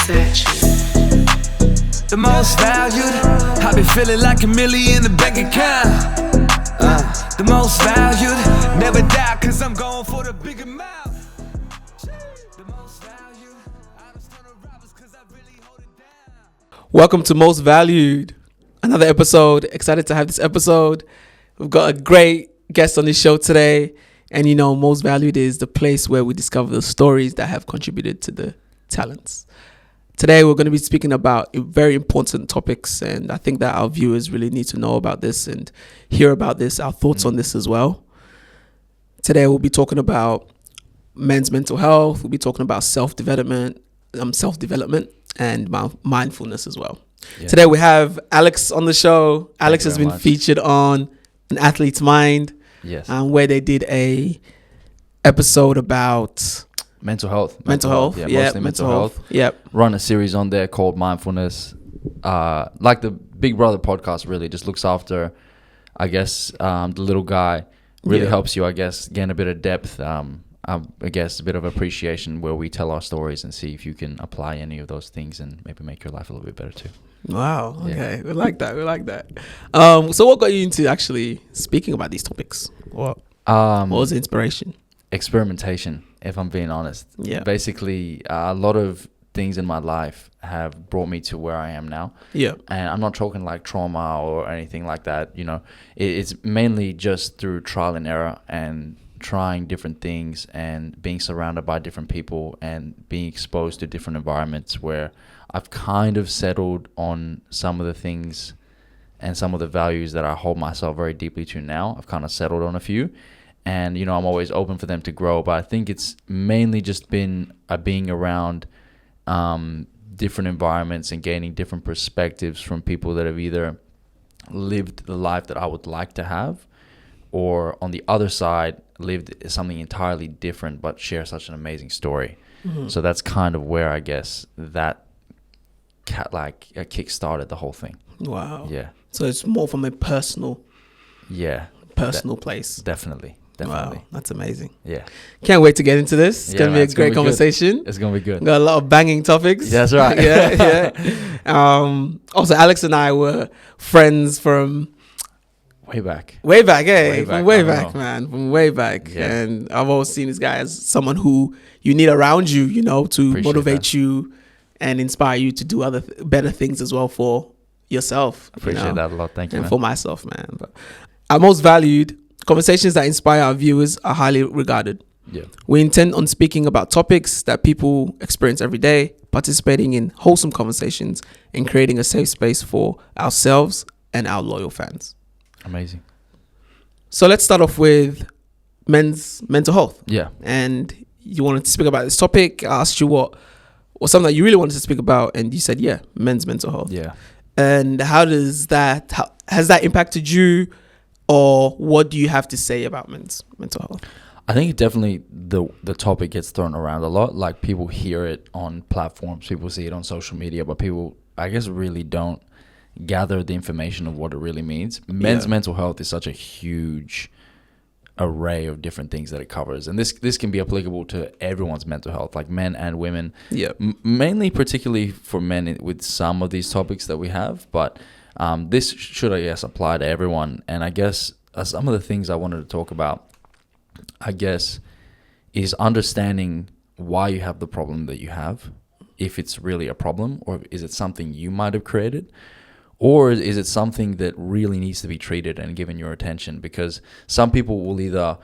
The most valued, I be feeling like $1 million in the bank account. The most valued, never die, cause I'm going for the big amount. The most valued, I just turn the robbers cause I really hold it down. Welcome to Most Valued, another episode. Excited to have this episode. We've got a great guest on this show today. And you know, Most Valued is the place where we discover the stories that have contributed to the talents. Today, we're going to be speaking about very important topics. And I think that our viewers really need to know about this and hear about this, our thoughts on this as well. Today, we'll be talking about men's mental health. We'll be talking about self-development and mindfulness as well. Yeah. Today, we have Alex on the show. Alex has been featured on An Athlete's Mind. Yes. Where they did a episode about mental health. Yeah, mostly mental health. Yep. Run a series on there called Mindfulness. Like the Big Brother podcast really just looks after, I guess, the little guy. Really helps you, I guess, gain a bit of depth. I guess a bit of appreciation where we tell our stories and see if you can apply any of those things and maybe make your life a little bit better too. Wow. Okay. Yeah. We like that. So what got you into actually speaking about these topics? What was the inspiration? Experimentation, if I'm being honest. Yeah. Basically, a lot of things in my life have brought me to where I am now. Yeah. And I'm not talking like trauma or anything like that. You know, it's mainly just through trial and error and trying different things and being surrounded by different people and being exposed to different environments where I've kind of settled on some of the things and some of the values that I hold myself very deeply to now. I've kind of settled on a few. And, you know, I'm always open for them to grow. But I think it's mainly just been being around different environments and gaining different perspectives from people that have either lived the life that I would like to have or on the other side lived something entirely different but share such an amazing story. Mm-hmm. So that's kind of where I guess that kick-started the whole thing. Wow. Yeah. So it's more from a personal place. Definitely. Wow, that's amazing. Yeah. Can't wait to get into this. It's going to be a great conversation. It's going to be good. Got a lot of banging topics. That's right. Yeah. Also, Alex and I were friends from way back. Way back, man. From way back. Yeah. And I've always seen this guy as someone who you need around you, you know, to motivate you and inspire you to do other better things as well for yourself. Appreciate that a lot. Thank you, and man. for myself, man. But our most valued conversations that inspire our viewers are highly regarded. Yeah. We intend on speaking about topics that people experience every day, participating in wholesome conversations, and creating a safe space for ourselves and our loyal fans. Amazing. So let's start off with men's mental health. Yeah. And you wanted to speak about this topic. I asked you what was something that you really wanted to speak about, and you said, yeah, men's mental health. Yeah. And has that impacted you? Or what do you have to say about men's mental health? I think definitely the topic gets thrown around a lot. Like people hear it on platforms, people see it on social media, but people, I guess, really don't gather the information of what it really means. Men's mental health is such a huge array of different things that it covers. And this can be applicable to everyone's mental health, like men and women. Yeah. Mainly, particularly for men with some of these topics that we have, but this should, I guess, apply to everyone. And I guess some of the things I wanted to talk about, I guess, is understanding why you have the problem that you have, if it's really a problem, or is it something you might have created, or is it something that really needs to be treated and given your attention? Because some people will either,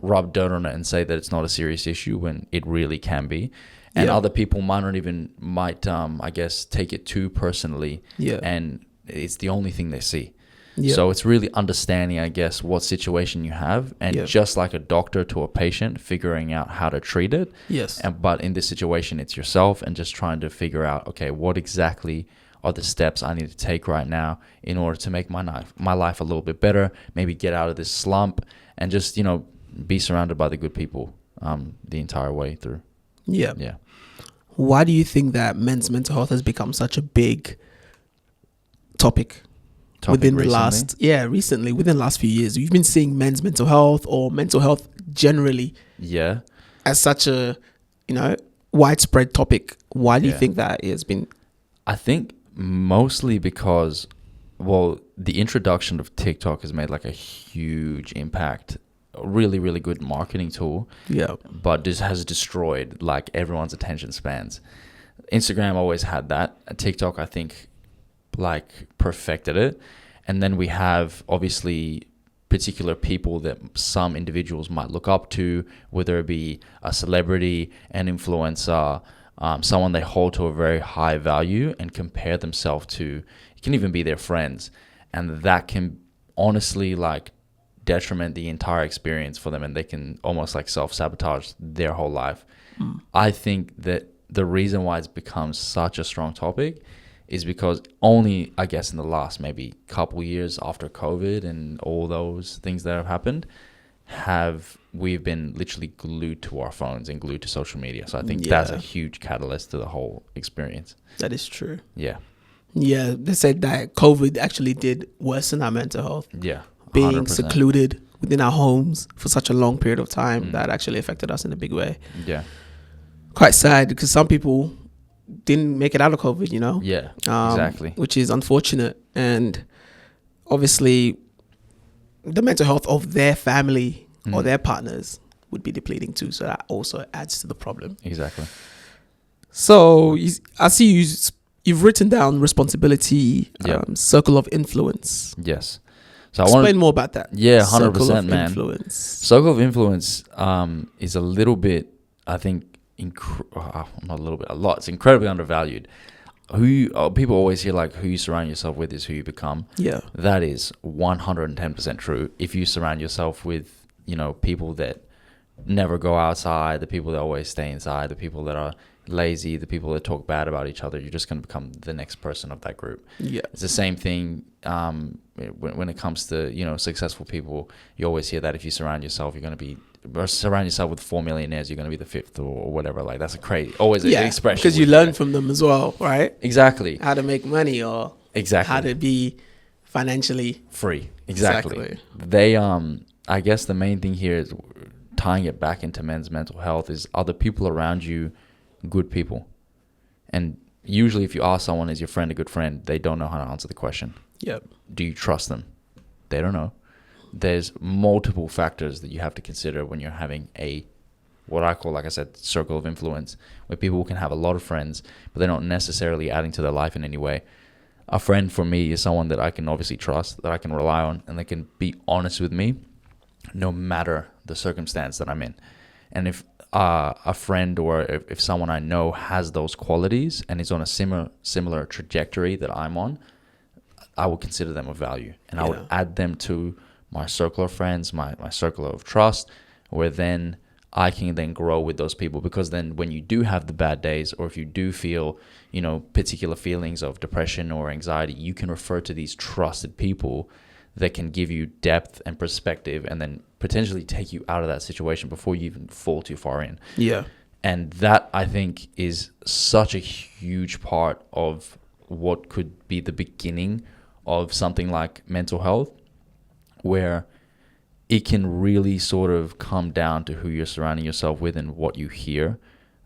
rub dirt on it and say that it's not a serious issue when it really can be. And other people might I guess, take it too personally. Yeah. And it's the only thing they see. Yeah. So it's really understanding, I guess, what situation you have, and just like a doctor to a patient, figuring out how to treat it. Yes. But in this situation, it's yourself, and just trying to figure out, okay, what exactly are the steps I need to take right now in order to make my life a little bit better, maybe get out of this slump, and just, be surrounded by the good people the entire way through. Yeah. Yeah. Why do you think that men's mental health has become such a big topic within recently? Recently, within the last few years? We've been seeing men's mental health or mental health generally as such a, widespread topic. Why do you Yeah. think that has been? I think mostly because, well, the introduction of TikTok has made like a huge impact. A really, really good marketing tool, Yeah. but this has destroyed like everyone's attention spans. Instagram always had that. TikTok, I think, like perfected it. And then we have obviously particular people that some individuals might look up to, whether it be a celebrity, an influencer, someone they hold to a very high value and compare themselves to. It can even be their friends, and that can honestly like detriment the entire experience for them, and they can almost like self-sabotage their whole life. I think that the reason why it's become such a strong topic is because only, I guess, in the last maybe couple years after COVID and all those things that have happened, have we've been literally glued to our phones and glued to social media. So I think that's a Yeah. huge catalyst to the whole experience. That is true. Yeah. Yeah, they said that COVID actually did worsen our mental health. Yeah. Being 100%. secluded within our homes for such a long period of time, Mm. that actually affected us in a big way. Yeah. Quite sad because some people didn't make it out of COVID, you know? Yeah. Exactly. Which is unfortunate. And obviously, the mental health of their family or Mm. their partners would be depleting too. So that also adds to the problem. Exactly. So I see you've written down responsibility, Yeah. circle of influence. Yes. So I Explain want more about that. Yeah, Circle 100%, of man. Influence. Circle of influence is a little bit, I think, not a little bit, a lot. It's incredibly undervalued. People always hear like who you surround yourself with is who you become. Yeah. That is 110% true. If you surround yourself with, people that never go outside, the people that always stay inside, the people that are lazy, the people that talk bad about each other, you're just going to become the next person of that group. Yeah. It's the same thing when it comes to, successful people. You always hear that if you surround yourself, surround yourself with 4 millionaires, you're going to be the fifth or whatever. Like that's always an expression. Because you learn from them as well, right? Exactly. How to make money or Exactly. how to be financially free. Exactly. Exactly. They I guess the main thing here is tying it back into men's mental health is, are the people around you good people? And usually if you ask someone, is your friend a good friend, they don't know how to answer the question. Yep. Do you trust them? They don't know. There's multiple factors that you have to consider when you're having what I call, like I said, circle of influence, where people can have a lot of friends, but they're not necessarily adding to their life in any way. A friend for me is someone that I can obviously trust, that I can rely on, and they can be honest with me no matter the circumstance that I'm in. And if a friend or if someone I know has those qualities and is on a similar trajectory that I'm on, I would consider them of value, and I would add them to my circle of friends, my circle of trust, where then I can then grow with those people. Because then when you do have the bad days, or if you do feel, particular feelings of depression or anxiety, you can refer to these trusted people that can give you depth and perspective, and then potentially take you out of that situation before you even fall too far in. Yeah. And that, I think, is such a huge part of what could be the beginning of something like mental health, where it can really sort of come down to who you're surrounding yourself with and what you hear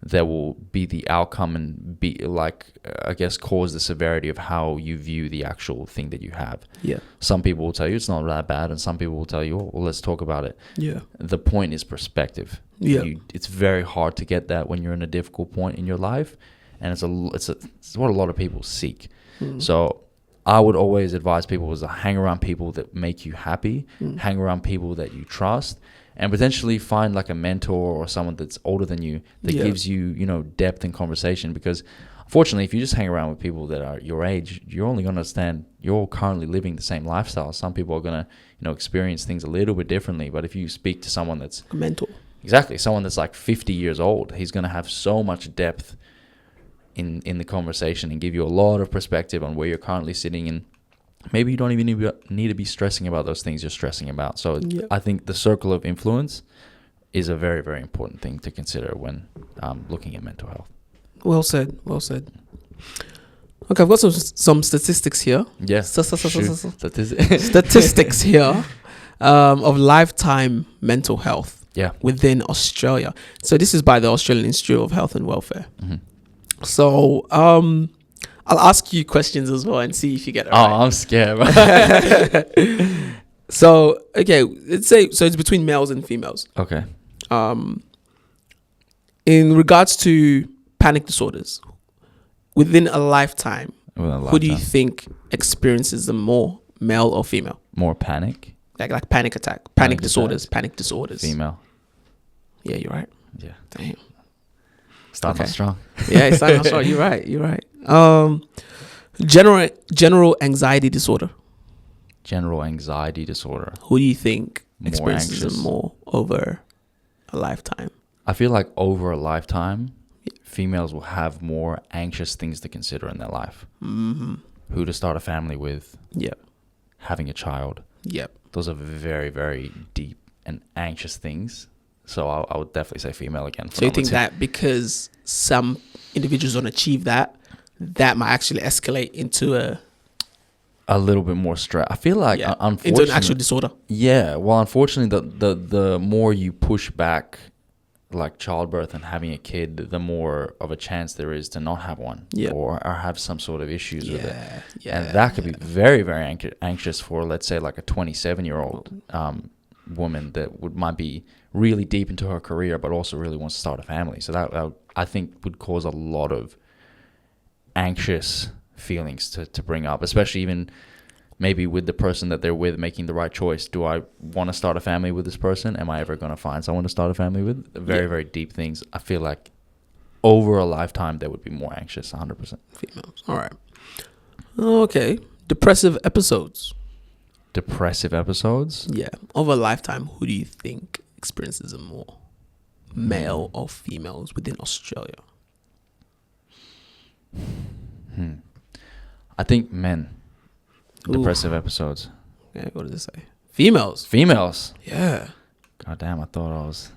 that will be the outcome and be like, I guess, cause the severity of how you view the actual thing that you have. Yeah. Some people will tell you it's not that bad, and some people will tell you, oh, well, let's talk about it. Yeah. The point is perspective. Yeah. It's very hard to get that when you're in a difficult point in your life, and it's what a lot of people seek. So I would always advise people is to hang around people that make you happy, hang around people that you trust, and potentially find like a mentor or someone that's older than you that gives you, depth in conversation. Because unfortunately, if you just hang around with people that are your age, you're only going to understand you're currently living the same lifestyle. Some people are going to, experience things a little bit differently. But if you speak to someone that's A mentor. Exactly. Someone that's like 50 years old, he's going to have so much depth in the conversation and give you a lot of perspective on where you're currently sitting. And maybe you don't even need to be stressing about those things you're stressing about. So I think the circle of influence is a very, very important thing to consider when looking at mental health. Well said. Well said. Okay, I've got some statistics here. Yeah. Statistics here of lifetime mental health. Yeah. within Australia. So this is by the Australian Institute of Health and Welfare. Mm-hmm. So I'll ask you questions as well and see if you get it Oh, right. I'm scared. So okay, let's say so it's between males and females. Okay. In regards to panic disorders, within a lifetime, who do you think experiences them more, male or female? More panic? Like panic attack, Panic disorders, attacks. panic disorders. Female. Yeah, you're right. Yeah. Damn. Starting Okay. strong. Yeah, it's not right. You're right. You're right. General anxiety disorder. General anxiety disorder. Who do you think More experiences anxious. them more over a lifetime? I feel like over a lifetime, females will have more anxious things to consider in their life. Mm-hmm. Who to start a family with, Yep. having a child. Yep. Those are very, very deep and anxious things. So I would definitely say female again. For So you number think two. that because some individuals don't achieve that, that might actually escalate into a little bit more stress? I feel like, into unfortunately, an actual disorder. yeah. Well, unfortunately, the more you push back, like childbirth and having a kid, the more of a chance there is to not have one, Yeah. or have some sort of issues with it. Yeah. And that could be very, very anxious for, let's say, like a 27-year-old woman that might be really deep into her career, but also really wants to start a family. So that I think would cause a lot of anxious feelings to bring up, especially even maybe with the person that they're with making the right choice. Do I want to start a family with this person? Am I ever going to find someone to start a family with? Very, Yeah. very deep things. I feel like over a lifetime, they would be more anxious, 100%. Females. All right. Okay. Depressive episodes. Depressive episodes? Yeah. Over a lifetime, who do you think experiences them more? Male or females within Australia? I think men. Ooh. Depressive episodes. Okay, what does it say? Females. Females. Yeah. God damn, I thought I was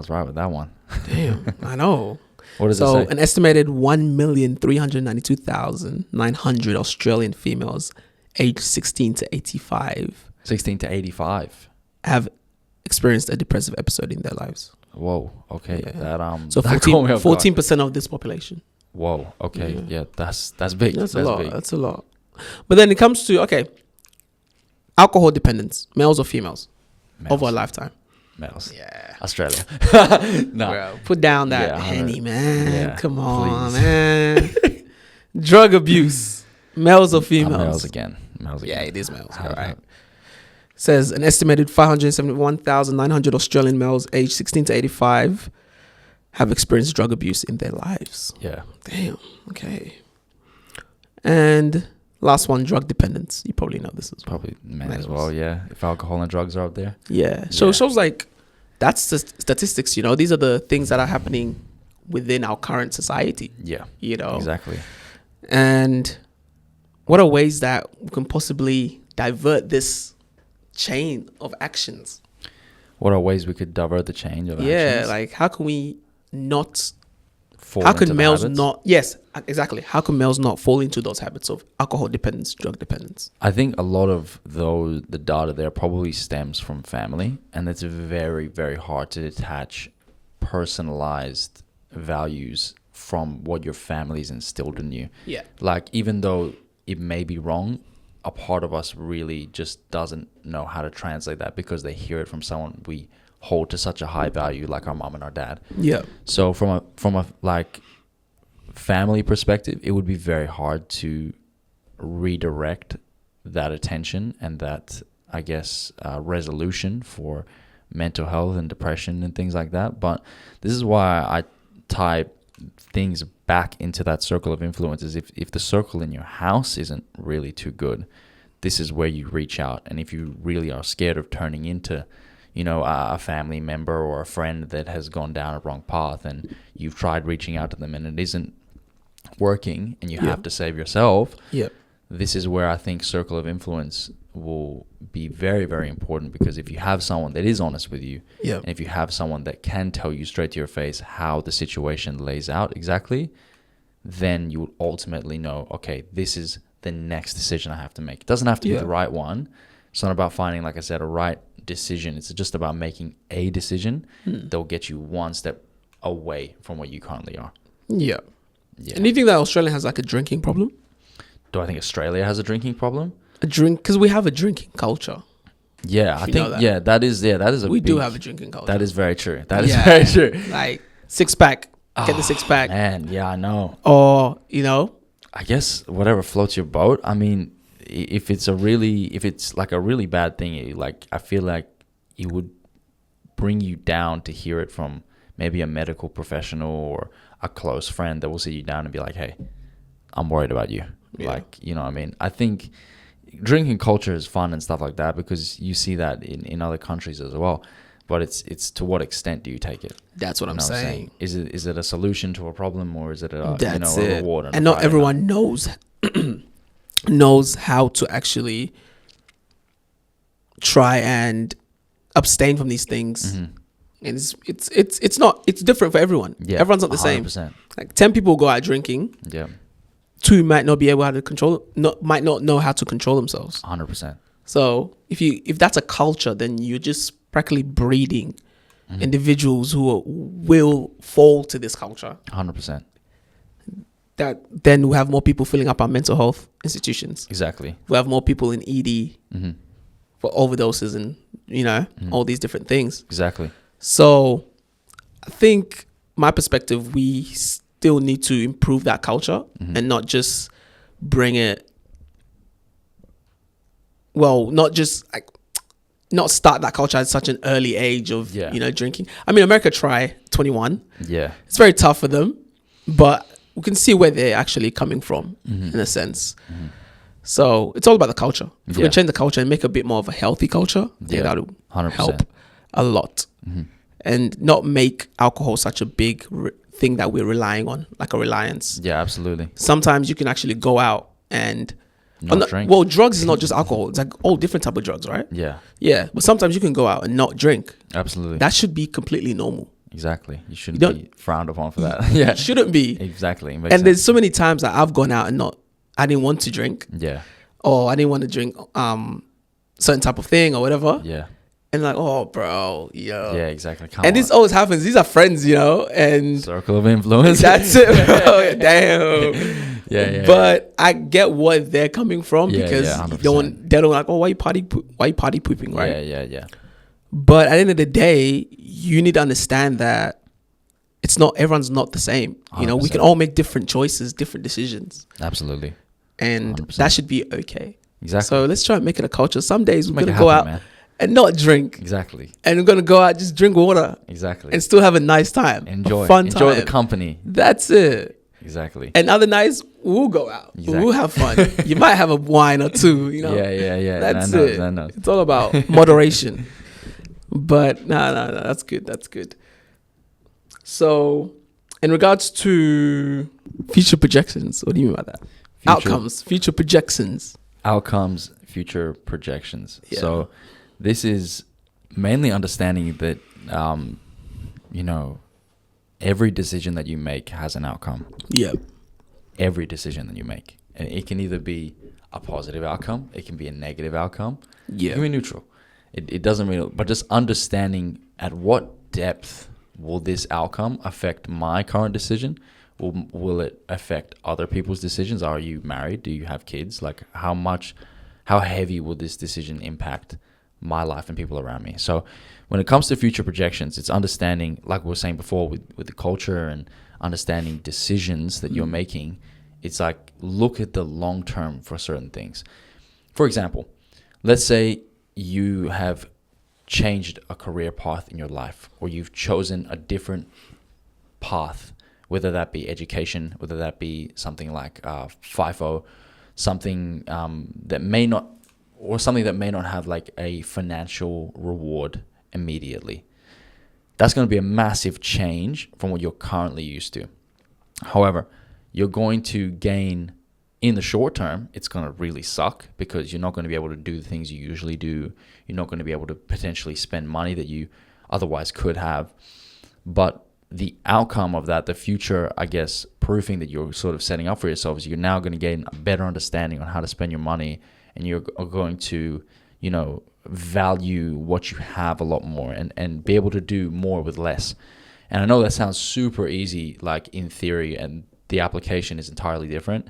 right with that one. Damn. I know. What does So it say? an estimated 1,392,900 Australian females aged 16 to 85 16 to 85. have experienced a depressive episode in their lives. Whoa. Okay. Yeah. That So that caught me off guard. 14% of this population. Whoa. Okay. Yeah. Yeah. That's big. That's a lot. big. That's a lot. But then it comes to, okay, alcohol dependence, males or females, Males. over a lifetime. Males. Yeah. Australia. No. Bro, put down that Yeah, Henny, man. yeah, Come on, please. man. Drug abuse, males or females? Males again. Males again. Yeah, it is males. How All is right. that? Says an estimated 571,900 Australian males aged 16 to 85 have experienced drug abuse in their lives. Yeah. Damn. Okay. And last one, drug dependence. You probably know this as well. Probably men Males. as well. Yeah. If alcohol and drugs are up there. Yeah. So Yeah. it shows like that's the statistics, you know. These are the things that are happening within our current society, Yeah. you know. Exactly. And what are ways that we can possibly divert this chain of actions? What are ways we could divert the change of Yeah, actions? like how can we not Fall how into can the males habits? not yes, exactly. How can males not fall into those habits of alcohol dependence, drug dependence? I think a lot of the data there probably stems from family, and it's very, very hard to detach personalized values from what your family's instilled in you. Yeah. Like, even though it may be wrong, a part of us really just doesn't know how to translate that because they hear it from someone we hold to such a high value, like our mom and our dad. Yeah. So from a like family perspective, it would be very hard to redirect that attention and that, I guess, resolution for mental health and depression and things like that. But this is why I tie things back into that circle of influences. If the circle in your house isn't really too good, this is where you reach out. And if you really are scared of turning into, you know, a family member or a friend that has gone down a wrong path, and you've tried reaching out to them and it isn't working, and you Yeah. have to save yourself, Yeah. this is where I think circle of influence will be very, very important, because if you have someone that is honest with you, Yeah. and if you have someone that can tell you straight to your face how the situation lays out exactly, then you will ultimately know, okay, this is the next decision I have to make. It doesn't have to be Yeah. the right one. It's not about finding, like I said, a right decision. It's just about making a decision that will get you one step away from where you currently are. Yeah. Yeah. And do you think that Australia has like a drinking problem? Do I think Australia has a drinking problem? Because we have a drinking culture. Yeah, I You know think that. that is a We do big- have a drinking culture. That is very true. That is Yeah. very true. Like 6-pack, get the 6-pack, Man, yeah, I know. or you know, I guess whatever floats your boat. I mean, if it's like a really bad thing, like I feel like it would bring you down to hear it from maybe a medical professional or a close friend that will sit you down and be like, "Hey, I'm worried about you." Yeah. Like, you know what I mean? I think drinking culture is fun and stuff like that because you see that in other countries as well. But it's to what extent do you take it? that's what You I'm know what saying. Is it a solution to a problem, or is it a That's a it. reward? And not everyone knows how to actually try and abstain from these things. Mm-hmm. And it's different for everyone. Yeah, Everyone's not the same. 100%. Like 10 people go out drinking, Yeah, 2 might not be able to might not know how to control themselves. 100%. So if that's a culture, then you're just practically breeding individuals who will fall to this culture. 100%. That then we have more people filling up our mental health institutions. Exactly. We have more people in ED Mm-hmm. for overdoses and all these different things. Exactly. So I think my perspective, we still need to improve that culture and not just bring it. Well, not just like not start that culture at such an early age of drinking. I mean, America try 21. Yeah. It's very tough for them, but we can see where they're actually coming from in a sense. So it's all about the culture. If we Yeah. can change the culture and make a bit more of a healthy culture, I think Yeah. that'll 100%. help a lot. And not make alcohol such a big thing that we're relying on, like a reliance. Yeah, absolutely. Sometimes you can actually go out and Not drink. Well, drugs is not just alcohol. It's like all different type of drugs, right? Yeah, Yeah. But sometimes you can go out and not drink. absolutely. That should be completely normal. Exactly. You shouldn't You don't- be frowned upon for that. Yeah. It shouldn't be. Exactly. It makes And sense. there's so many times that I've gone out and I didn't want to drink, Yeah. or I didn't want to drink certain type of thing or whatever. Yeah. And like, oh, bro, yo. Yeah, exactly. Come And on. this always happens. These are friends, and Circle of influence. that's it, bro. Damn. Yeah. But I get where they're coming from Yeah, because yeah, you they don't like, oh, why you party pooping, right? Yeah. But at the end of the day, you need to understand that everyone's not the same. We 100%. can all make different choices, different decisions, Absolutely. and 100%. that should be okay. Exactly. So let's try and make it a culture. Some days we're Make gonna it go happen, out man. and not drink, Exactly. and we're gonna go out just drink water Exactly. and still have a nice time, Enjoy. a fun Enjoy time. the company. That's it. Exactly. And other nights we'll go out, Exactly. we'll have fun. You might have a wine or two, Yeah. That's No, it. No. It's all about moderation. But no, that's good. That's good. So, in regards to future projections, what do you mean by that? Outcomes, future projections. Outcomes, future projections. Yeah. So this is mainly understanding that, every decision that you make has an outcome. Yeah. Every decision that you make. And it can either be a positive outcome, it can be a negative outcome, it Yeah. can be neutral. It doesn't really, but just understanding at what depth will this outcome affect my current decision? Will it affect other people's decisions? Are you married? Do you have kids? Like how heavy will this decision impact my life and people around me? So when it comes to future projections, it's understanding, like we were saying before with the culture and understanding decisions that you're making. It's like, look at the long term for certain things. For example, let's say you have changed a career path in your life, or you've chosen a different path, whether that be education, whether that be something like FIFO, something that may not have like a financial reward immediately. That's going to be a massive change from what you're currently used to. However, you're going to gain in the short term. It's going to really suck because you're not going to be able to do the things you usually do. You're not going to be able to potentially spend money that you otherwise could have. But the outcome of that, the future, I guess, proofing that you're sort of setting up for yourself is you're now going to gain a better understanding on how to spend your money, and you're going to, value what you have a lot more and be able to do more with less. And I know that sounds super easy, like in theory, and the application is entirely different.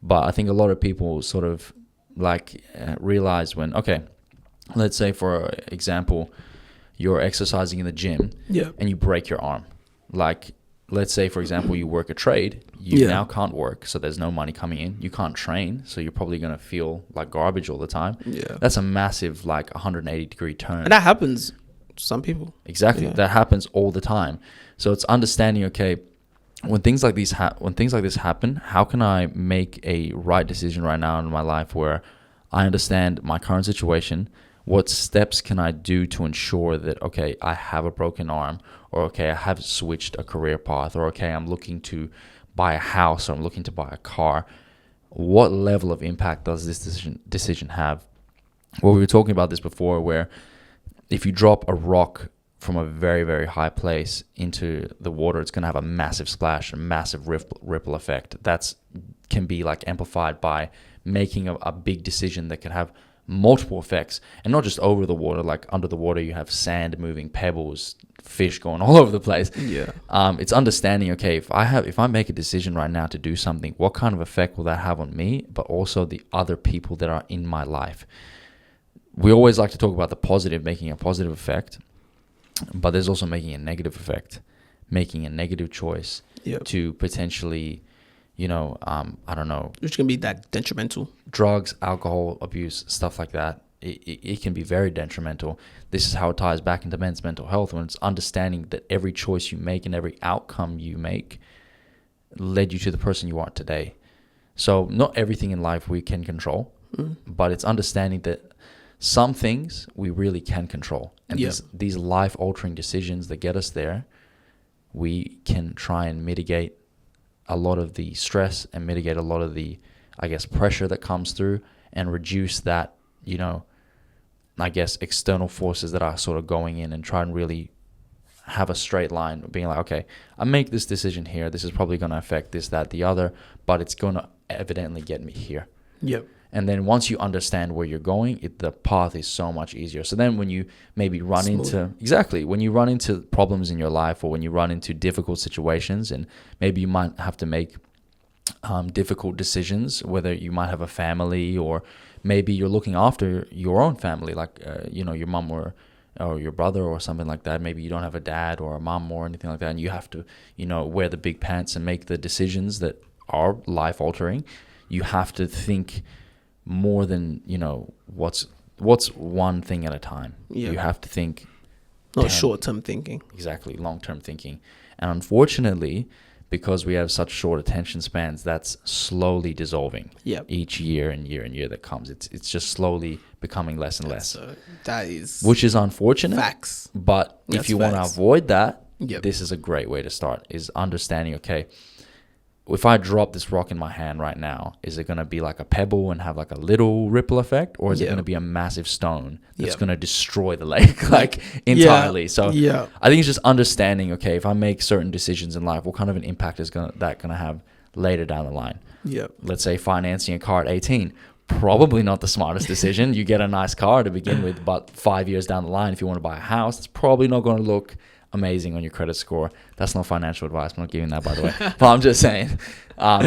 But I think a lot of people sort of like realize when, okay, let's say for example, you're exercising in the gym and you break your arm. Like, let's say, for example, you work a trade, you now can't work, so there's no money coming in. You can't train, so you're probably going to feel like garbage all the time. Yeah. That's a massive, like, 180-degree turn. And that happens to some people. Exactly. Yeah. That happens all the time. So it's understanding, okay, when things like this happen, how can I make a right decision right now in my life where I understand my current situation? What steps can I do to ensure that, okay, I have a broken arm, or okay, I have switched a career path, or okay, I'm looking to buy a house, or I'm looking to buy a car. What level of impact does this decision have? Well, we were talking about this before, where if you drop a rock from a very, very high place into the water, it's going to have a massive splash, a massive ripple effect. That's can be like amplified by making a big decision that can have multiple effects, and not just over the water. Like under the water, you have sand moving, pebbles, fish going all over the place. Yeah. It's understanding, okay, if I make a decision right now to do something, what kind of effect will that have on me, but also the other people that are in my life? We always like to talk about the positive, making a positive effect, but there's also making a negative effect, making a negative choice to potentially, I don't know, Which can be that detrimental. drugs, alcohol abuse, stuff like that. It can be very detrimental. This is how it ties back into men's mental health, when it's understanding that every choice you make and every outcome you make led you to the person you are today. So not everything in life we can control, but it's understanding that some things we really can control. And these life-altering decisions that get us there, we can try and mitigate a lot of the stress and mitigate a lot of the, I guess, pressure that comes through, and reduce that, I guess, external forces that are sort of going in, and try and really have a straight line, being like, okay, I make this decision here. This is probably going to affect this, that, the other, but it's going to evidently get me here. Yep. And then once you understand where you're going, the path is so much easier. So then when you maybe run when you run into problems in your life, or when you run into difficult situations, and maybe you might have to make difficult decisions, whether you might have a family, or maybe you're looking after your own family, like, your mom or your brother or something like that. Maybe you don't have a dad or a mom or anything like that, and you have to, wear the big pants and make the decisions that are life altering. You have to think more than, what's one thing at a time. Yeah. You have to think, Not short-term thinking. exactly, long-term thinking. And unfortunately, because we have such short attention spans, that's slowly dissolving. Yep. Each year and year and year that comes, it's just slowly becoming less and less, That is which is unfortunate. facts. But if That's you want to facts. avoid that, Yep. this is a great way to start, is understanding, okay, if I drop this rock in my hand right now, is it going to be like a pebble and have like a little ripple effect, or is it going to be a massive stone that's going to destroy the lake like entirely? So I think it's just understanding, okay, if I make certain decisions in life, what kind of an impact is that going to have later down the line? Yep. Let's say financing a car at 18, probably not the smartest decision. You get a nice car to begin with, but 5 years down the line, if you want to buy a house, it's probably not going to look amazing on your credit score. That's not financial advice. I'm not giving that, by the way. But I'm just saying,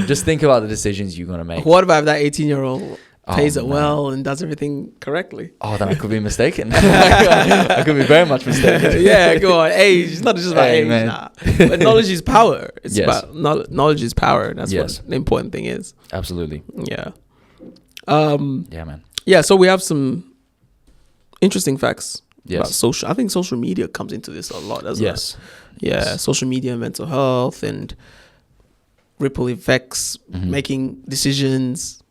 just think about the decisions you're going to make. What about if that 18-year-old pays it man. well and does everything correctly? Oh, then I could be mistaken. I could be very much mistaken. Yeah, go on. Age. It's not just about age. man. Nah. But knowledge is power. It's Yes. about knowledge is power. That's Yes. what the important thing is. Absolutely. Yeah. Yeah, man. Yeah, so we have some interesting facts about Yes. social. I think social media comes into this a lot as well. Yes. Yeah, Yes. social media, mental health, and ripple effects, making decisions,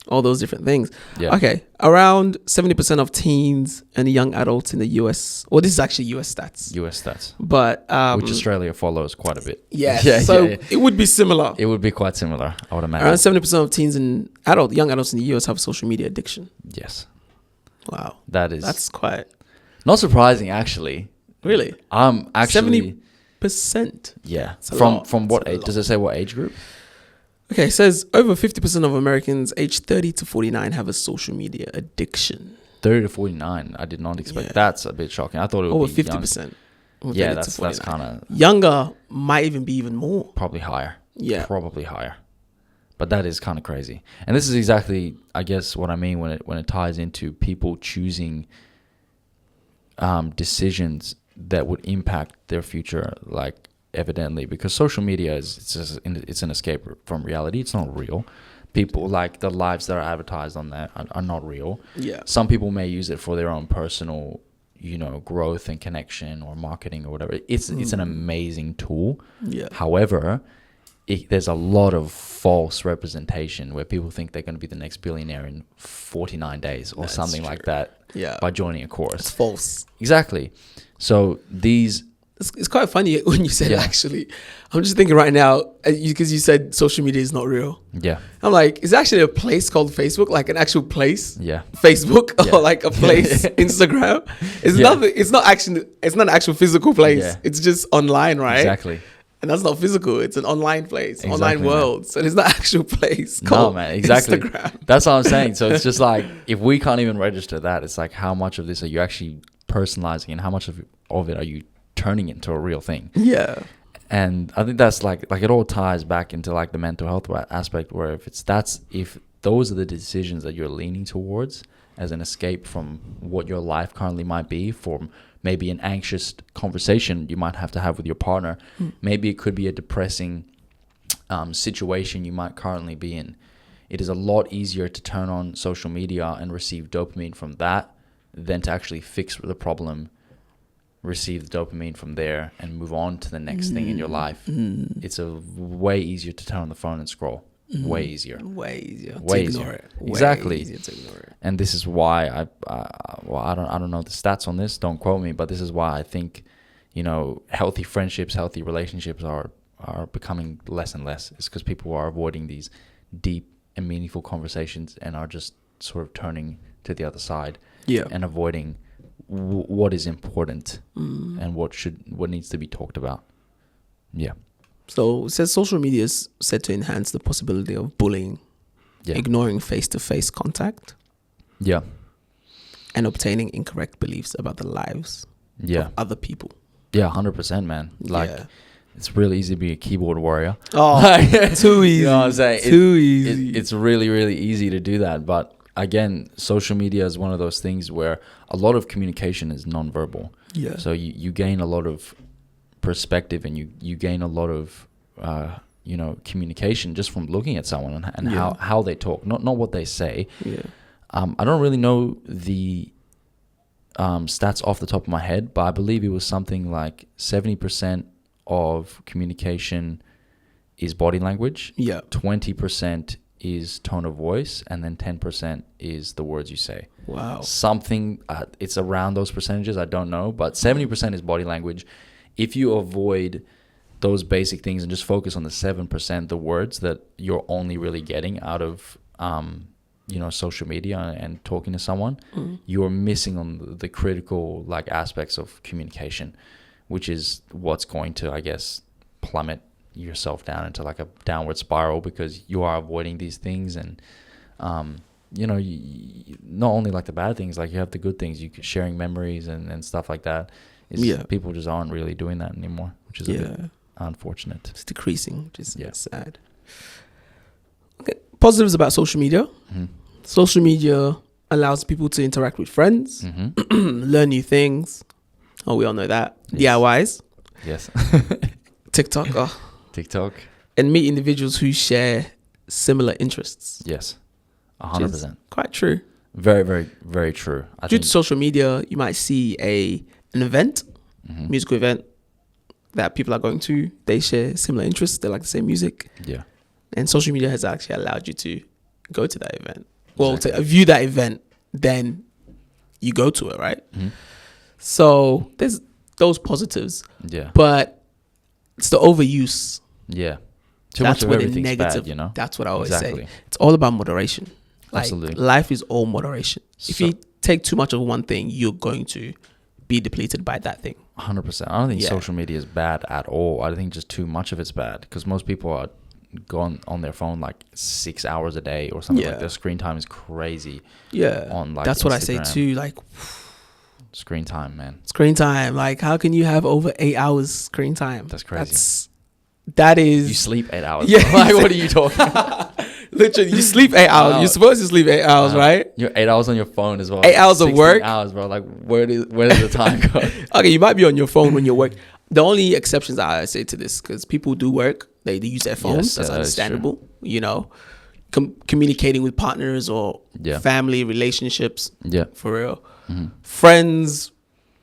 all those different things. Yeah. Okay, around 70% of teens and young adults in the US. Well, this is actually US stats, US stats, but which Australia follows quite a bit. yes, Yeah, so yeah. it would be similar. It would be quite similar, I would imagine. Around 70% of teens and young adults in the US have social media addiction. Yes. Wow, That's that's quite not surprising, actually. really I'm actually 70%. yeah. It's a From lot. what It's a age? lot. Does it say what age group? Okay, it says over 50% of Americans aged 30 to 49 have a social media addiction. 30 to 49. I did not expect. Yeah. That's a bit shocking. I thought it would Over be 50%. Yeah, that's kind of younger. Might even be even more. probably higher. Yeah. Probably higher. But that is kind of crazy. And this is exactly, I guess, what I mean when it ties into people choosing decisions that would impact their future, like evidently, because social media it's an escape from reality. It's not real. People, like the lives that are advertised on that are not real. Yeah. Some people may use it for their own personal, growth and connection or marketing or whatever. It's an amazing tool. Yeah. However, there's a lot of false representation where people think they're going to be the next billionaire in 49 days or That's something true. like that. Yeah. By joining a It's course. false. Exactly. So these. It's quite funny when you said Yeah. actually. I'm just thinking right now, because you said social media is not real. Yeah. I'm like, is there actually a place called Facebook, like an actual place? Yeah. Facebook Yeah. or like a place Instagram? It's Yeah. nothing. It's not an actual physical place. Yeah. It's just online, right? Exactly. And that's not physical. It's an online place, Exactly, online man. world. So there's not actual place No, called man. Exactly. Instagram. That's what I'm saying. So it's just like, if we can't even register that, it's like, how much of this are you actually personalizing and how much of it are you turning into a real thing? Yeah. And I think that's like it all ties back into like the mental health aspect, where if those are the decisions that you're leaning towards as an escape from what your life currently might be, from maybe an anxious conversation you might have to have with your partner. Maybe it could be a depressing situation you might currently be in. It is a lot easier to turn on social media and receive dopamine from that than to actually fix the problem, receive the dopamine from there, and move on to the next thing in your life. It's a way easier to turn on the phone and scroll. Way easier. Way easier. Way to ignore easier. it. Exactly. Way easier to ignore it. And this is why I don't know the stats on this, don't quote me, but this is why I think, healthy friendships, healthy relationships are becoming less and less. It's because people are avoiding these deep and meaningful conversations and are just sort of turning to the other side. Yeah. And avoiding what is important and what needs to be talked about. Yeah. So it says social media is said to enhance the possibility of bullying, Yeah. ignoring face-to-face contact, Yeah. and obtaining incorrect beliefs about the lives Yeah. of other people. Yeah. 100%, man. Like, Yeah. it's really easy to be a keyboard warrior. Oh, too easy. You know what I'm saying? Too easy. It's really, really easy to do that. But again, social media is one of those things where a lot of communication is nonverbal. Yeah. So you gain a lot of perspective and you gain a lot of, communication just from looking at someone and Yeah. how they talk, not what they say. Yeah. I don't really know the stats off the top of my head, but I believe it was something like 70% of communication is body language. Yeah. 20% is tone of voice, and then 10% is the words you say. Wow. Something, it's around those percentages, I don't know, but 70% is body language. If you avoid those basic things and just focus on the 7%, the words that you're only really getting out of social media and talking to someone, you're missing on the critical aspects of communication, which is what's going to, I guess, plummet yourself down into a downward spiral, because you are avoiding these things. And you not only the bad things, you have the good things, sharing memories and stuff like that. People just aren't really doing that anymore, which is a bit unfortunate. It's decreasing, which is Yeah. sad. Okay. Positives about social media. Mm-hmm. Social media allows people to interact with friends, Mm-hmm. learn new things. Oh, we all know that. Yes. DIYs, Yes. TikTok, TikTok. and meet individuals who share similar interests. Yes. Which is 100%. quite true. Very, very, very true. I Due think to social media, you might see an event, Mhm. musical event that people are going to. They share similar interests. They like the same music. Yeah. And social media has actually allowed you to go to that event. Well, Exactly. to view that event, then you go to it, right? Mhm. So there's those positives, Yeah. but it's the overuse. Yeah. Too That's much of where the everything's negative. bad, you know? That's what I always Exactly. say. It's all about moderation. Absolutely. Life is all moderation. If So- you take too much of one thing, you're going to be depleted by that thing. 100%. I don't think Yeah. social media is bad at all. I think just too much of it's bad, because most people are go on their phone like 6 hours a day or something. Yeah. Like their screen time is crazy. Yeah. On like That's what I say Instagram. too. Like Screen time, man. screen time. Like how can you have over 8 hours screen time? That's crazy. That is You sleep 8 hours. Yeah. bro. Like what are you talking about? literally you sleep 8 hours. Wow. You're supposed to sleep 8 hours, right? You're 8 hours on your phone as well. 8 hours of 16 work? hours, bro. Like where does the time go? Okay, you might be on your phone when you're working. The only exceptions I say to this, because people do work, they use their phones. Yes, That's yeah, that is true. understandable. You know, communicating with partners or Yeah. family relationships. Yeah. For real. Friends.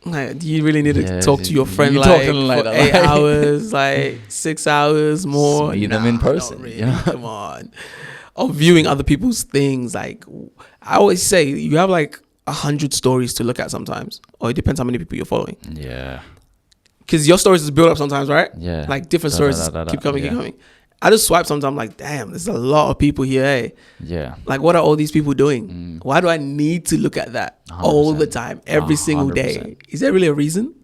Like, do you really need to Yeah, talk to your friend you like talking like for that, 8 like- hours, like 6 hours more? Meet them in Nah, person, not really. you know? Come on. Or viewing other people's things. Like I always say, you have like 100 stories to look at sometimes, or it depends how many people you're following. Yeah. Because your stories is build up sometimes, right? Yeah. Like different Da, stories da, da, da, keep coming, yeah. keep coming. I just swipe sometimes, like, damn, there's a lot of people here. Hey, Yeah. like, what are all these people doing? Why do I need to look at that all the 100%. time, every single day? 100%. Is there really a reason?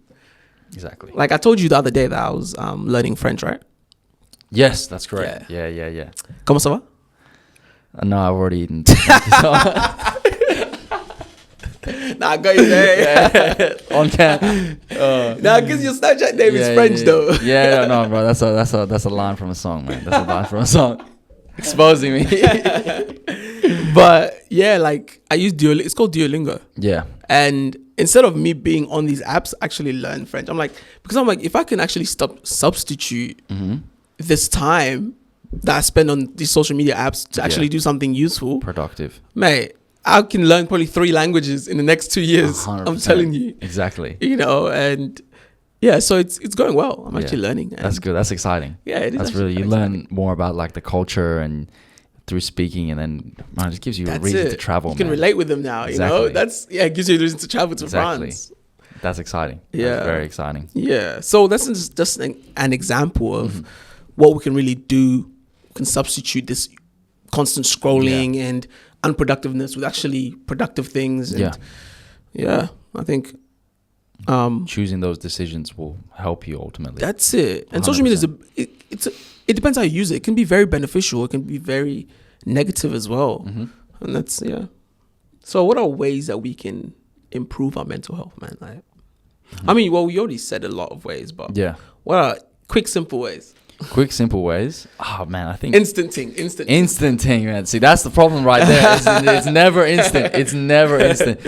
Exactly. Like I told you the other day that I was learning French, right? Yes, that's correct. Yeah. Comment ça va? No, I've already eaten. Thank you so much. Nah, I got you there. On cam. Nah, because your Snapchat name is French though. Yeah, no, bro. That's a line from a song, man. That's a line from a song. Exposing me. But yeah, like I use Duolingo. It's called Duolingo. Yeah. And instead of me being on these apps, actually learn French. I'm like, if I can actually substitute this time that I spend on these social media apps to actually do something useful, Productive. mate, I can learn probably 3 languages in the next 2 years. I'm 100%. telling you, Exactly. you know, and yeah, so it's going well. I'm actually learning. And That's good. That's exciting. Yeah, it is. That's actually really, you quite learn more about like the culture and through speaking, and then man, it just gives you a That's reason it. to travel. You can man. relate with them now. You know, Exactly. it gives you a reason to travel to Exactly. France. That's exciting. Yeah. That's very exciting. Yeah. So that's just an example of what we can really do. We can substitute this constant scrolling and unproductiveness with actually productive things. And yeah, I think Choosing those decisions will help you ultimately. that's it. And social media it depends how you use it. It can be very beneficial. It can be very negative as well. And that's So what are ways that we can improve our mental health, man? Like, I mean, well, we already said a lot of ways, but Yeah. what are quick, simple ways? Quick, simple ways. Oh man, I think Instant thing, man. See, that's the problem right there. It's never instant. It's never instant.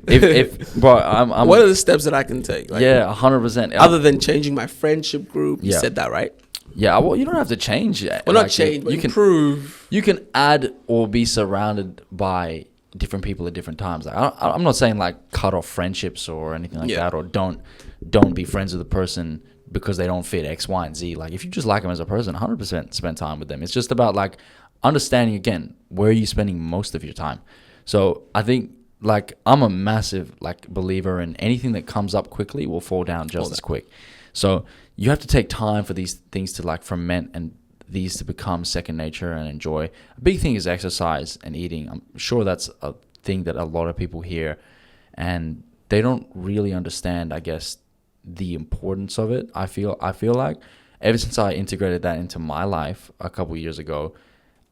If bro, I'm What are the steps that I can take? Like, 100%. Other than changing my friendship group, you Yeah. said that, right? Yeah, well, you don't have to change it. Well, not change, but you can improve. you can add or be surrounded by different people at different times. Like, I'm not saying like cut off friendships or anything like that, or don't be friends with a person because they don't fit X, Y, and Z. Like if you just like them as a person, 100% spend time with them. It's just about like understanding again where are you spending most of your time. So I think like I'm a massive like believer in anything that comes up quickly will fall down just as quick. So you have to take time for these things to like ferment and these to become second nature and enjoy. A big thing is exercise and eating. I'm sure that's a thing that a lot of people hear and they don't really understand, I guess, the importance of it. I feel like ever since I integrated that into my life a couple years ago,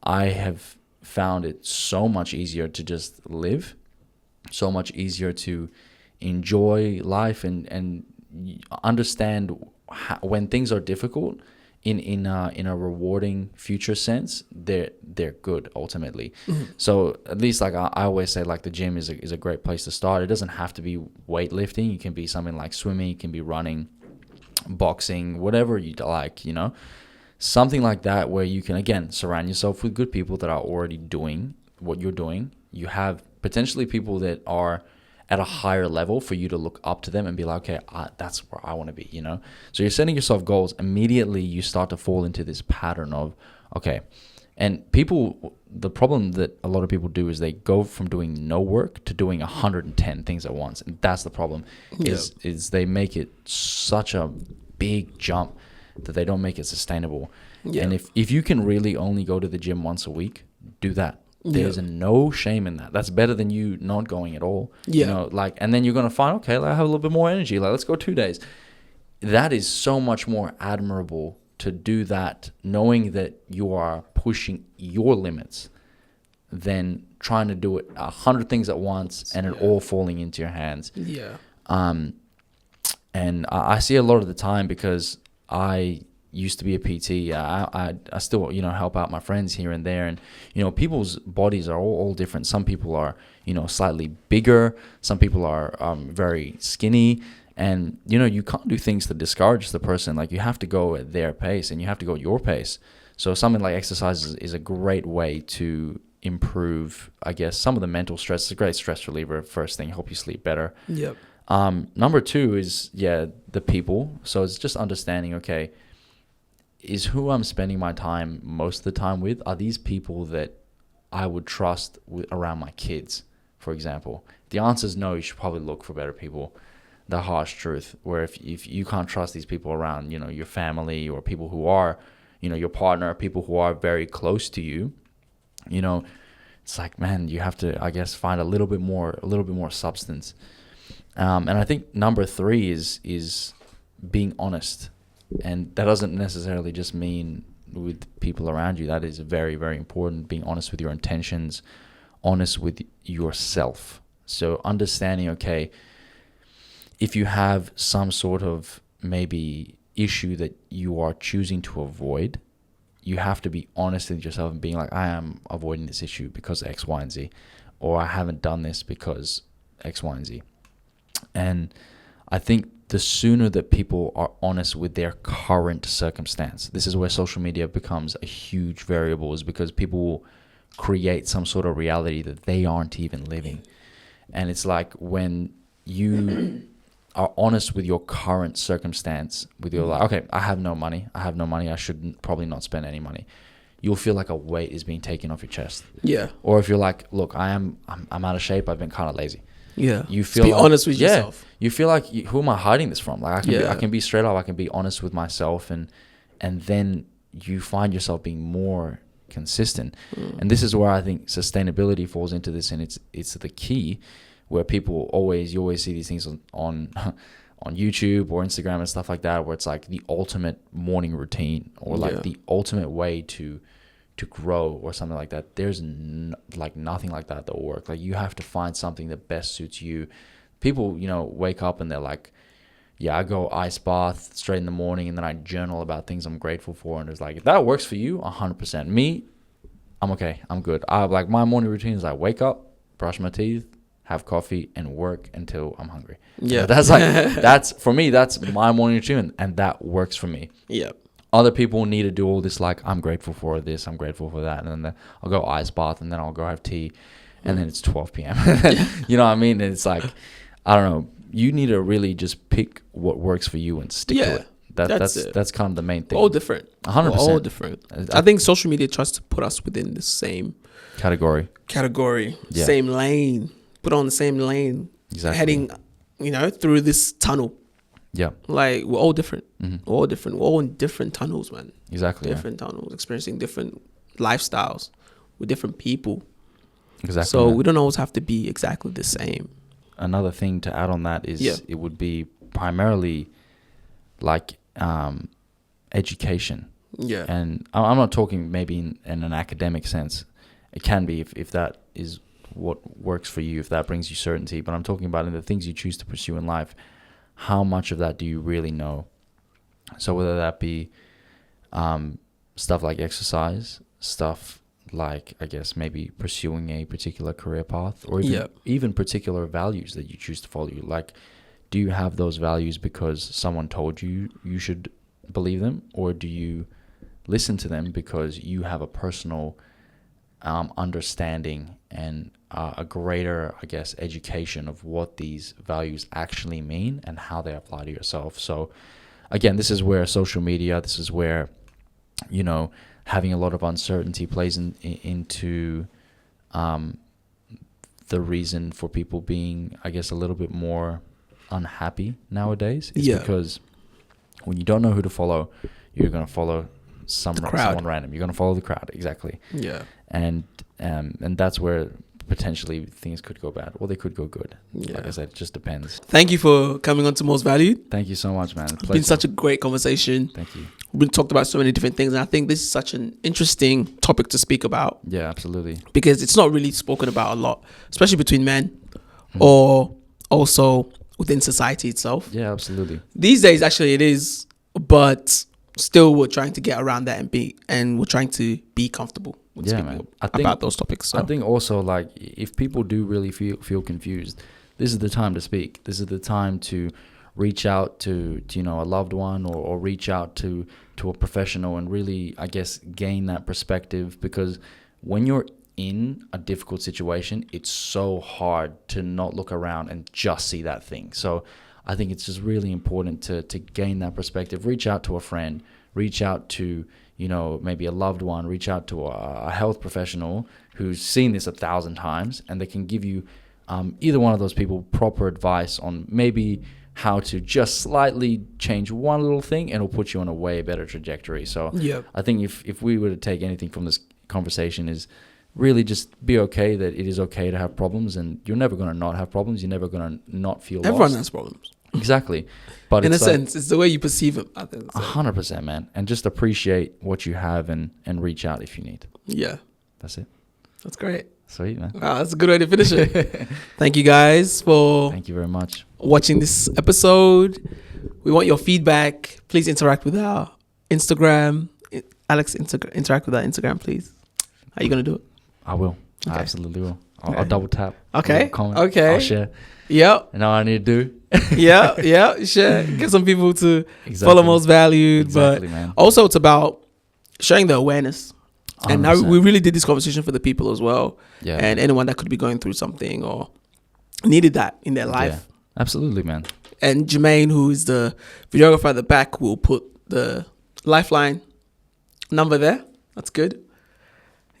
I have found it so much easier to just live, so much easier to enjoy life and understand how, when things are difficult in a rewarding future sense, they're good ultimately. So at least like I always say, like the gym is a great place to start. It doesn't have to be weightlifting. It can be something like swimming, it can be running, boxing, whatever you like, you know, something like that where you can again surround yourself with good people that are already doing what you're doing. You have potentially people that are at a higher level for you to look up to them and be like, okay, that's where I want to be, you know? So you're setting yourself goals. Immediately you start to fall into this pattern of, okay, and people, the problem that a lot of people do is they go from doing no work to doing 110 things at once. And that's the problem is they make it such a big jump that they don't make it sustainable. And if you can really only go to the gym once a week, do that. There's no shame in that. That's better than you not going at all. You know, like, and then you're going to find, okay, like, I have a little bit more energy. Like, let's go 2 days. That is so much more admirable to do that, knowing that you are pushing your limits, than trying to do it 100 things at once and it all falling into your hands. Yeah. And I see a lot of the time, because I used to be a PT. I still, help out my friends here and there. And, people's bodies are all different. Some people are, slightly bigger. Some people are very skinny. And, you can't do things to discourage the person. Like, you have to go at their pace and you have to go at your pace. So something like exercise is a great way to improve, I guess, some of the mental stress. It's a great stress reliever. First thing, help you sleep better. Yep. Number two is, the people. So it's just understanding, okay, is who I'm spending my time most of the time with, are these people that I would trust around my kids, for example? If the answer is no, you should probably look for better people. The harsh truth, where if you can't trust these people around, your family, or people who are, your partner, people who are very close to you, it's like, man, you have to, I guess, find a little bit more substance. And I think number three is being honest. And that doesn't necessarily just mean with people around you. That is very, very important. Being honest with your intentions, honest with yourself. So understanding, okay, if you have some sort of maybe issue that you are choosing to avoid, you have to be honest with yourself and being like, I am avoiding this issue because X, Y, and Z, or I haven't done this because X, Y, and Z. And I think the sooner that people are honest with their current circumstance, this is where social media becomes a huge variable, is because people will create some sort of reality that they aren't even living. And it's like, when you are honest with your current circumstance, with your like, okay, I have no money, I should probably not spend any money, you'll feel like a weight is being taken off your chest. Yeah. Or if you're like, look, I'm out of shape, I've been kind of lazy. Yeah. You feel be honest with yourself. You feel like, who am I hiding this from? Like, I can be straight up, I can be honest with myself, and then you find yourself being more consistent. And this is where I think sustainability falls into this, and it's the key, where you always see these things on YouTube or Instagram and stuff like that, where it's like the ultimate morning routine, or like the ultimate way to grow, or something like that. There's nothing like that will work. Like, you have to find something that best suits you. People, wake up and they're like, I go ice bath straight in the morning, and then I journal about things I'm grateful for. And it's like, if that works for you, 100%. Me, I'm okay. I'm good. My morning routine is I wake up, brush my teeth, have coffee, and work until I'm hungry. Yeah. So that's for me, that's my morning routine, and that works for me. Yeah. Other people need to do all this, like, I'm grateful for this, I'm grateful for that, and then I'll go ice bath, and then I'll go have tea, and then it's 12 p.m. You know what I mean? And it's like, I don't know. You need to really just pick what works for you and stick to it. That's kind of the main thing. We're all different. 100%. We're all different. I think social media tries to put us within the same category, same lane, put on the same lane, exactly. Heading, through this tunnel. Yeah. Like, we're all different. Mm-hmm. We're all different. We're all in different tunnels, man. Exactly. Different tunnels, experiencing different lifestyles with different people. Exactly. So we don't always have to be exactly the same. Another thing to add on that is it would be primarily like education. Yeah. And I'm not talking maybe in an academic sense. It can be if that is what works for you, if that brings you certainty. But I'm talking about in the things you choose to pursue in life. How much of that do you really know? So whether that be stuff like exercise, stuff like, I guess, maybe pursuing a particular career path, or even particular values that you choose to follow. Like, do you have those values because someone told you you should believe them, or do you listen to them because you have a personal understanding and a greater, I guess, education of what these values actually mean and how they apply to yourself? So again, this is where social media, this is where, having a lot of uncertainty plays into the reason for people being, I guess, a little bit more unhappy nowadays. It's because when you don't know who to follow, you're going to follow someone random. You're going to follow the crowd. Exactly. Yeah. And that's where potentially things could go bad or they could go good. Yeah. Like I said, it just depends. Thank you for coming on to Most Valued. Thank you so much, man. It's been such a great conversation. Thank you. We've talked about so many different things, and I think this is such an interesting topic to speak about Yeah, absolutely. because it's not really spoken about a lot, especially between men or also within society itself. Yeah, absolutely. These days, actually, it is, but still, we're trying to get around that and we're trying to be comfortable with Yeah, speaking man. I think- about those topics. So. I think also, like, if people do really feel confused, this is the time to speak. This is the time to reach out to you know, a loved one or reach out to a professional and really, I guess, gain that perspective, because when you're in a difficult situation, it's so hard to not look around and just see that thing. So I think it's just really important to gain that perspective. Reach out to a friend, reach out to, you know, maybe a loved one, reach out to a health professional who's seen this 1,000 times, and they can give you, either one of those people, proper advice on maybe how to just slightly change one little thing, and it'll put you on a way better trajectory. So Yeah. I think if we were to take anything from this conversation, is really just be okay that it is okay to have problems, and you're never going to not have problems. You're never going to not feel Everyone lost. has problems. Exactly. But In a it's like, sense, it's the way you perceive it. I think. 100%, man. And just appreciate what you have and reach out if you need. Yeah, That's it. that's great. Sweet, man. Wow, that's a good way to finish it. Thank you guys for Thank you very much. watching this episode. We want your feedback. Please interact with our Instagram. Alex, interact with our Instagram, please. How are you going to do it? I will. Okay. I absolutely will. I'll Okay. double tap. Okay. I'll comment. Okay. I'll share. Yep. And all I need to do. Yeah. Share. Get some people to Exactly. follow Most Valued. Exactly, But man. also, it's about sharing the awareness. And now 100%. we really did this conversation for the people as well. Yeah. And anyone that could be going through something or needed that in their life. Yeah. Absolutely, man. And Jermaine, who is the videographer at the back, will put the Lifeline number there. That's good.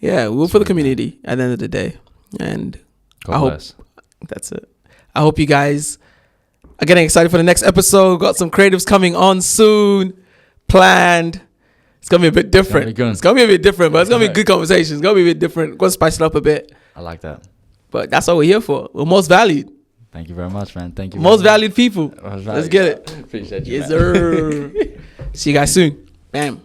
Yeah, we're for the community at the end of the day. And God I hope bless. that's it. I hope you guys are getting excited for the next episode. Got some creatives coming on soon. Planned. It's going to be a bit different. be good. It's going to be a bit different, but it's going to be a good conversation. It's going to be a bit different. Going to spice it up a bit. I like that. But that's what we're here for. We're most valued. Thank you very much, man. Thank you. Most very much. valued people. Most Let's valued. get it. Appreciate you, Yes, man. sir. See you guys soon. Bam.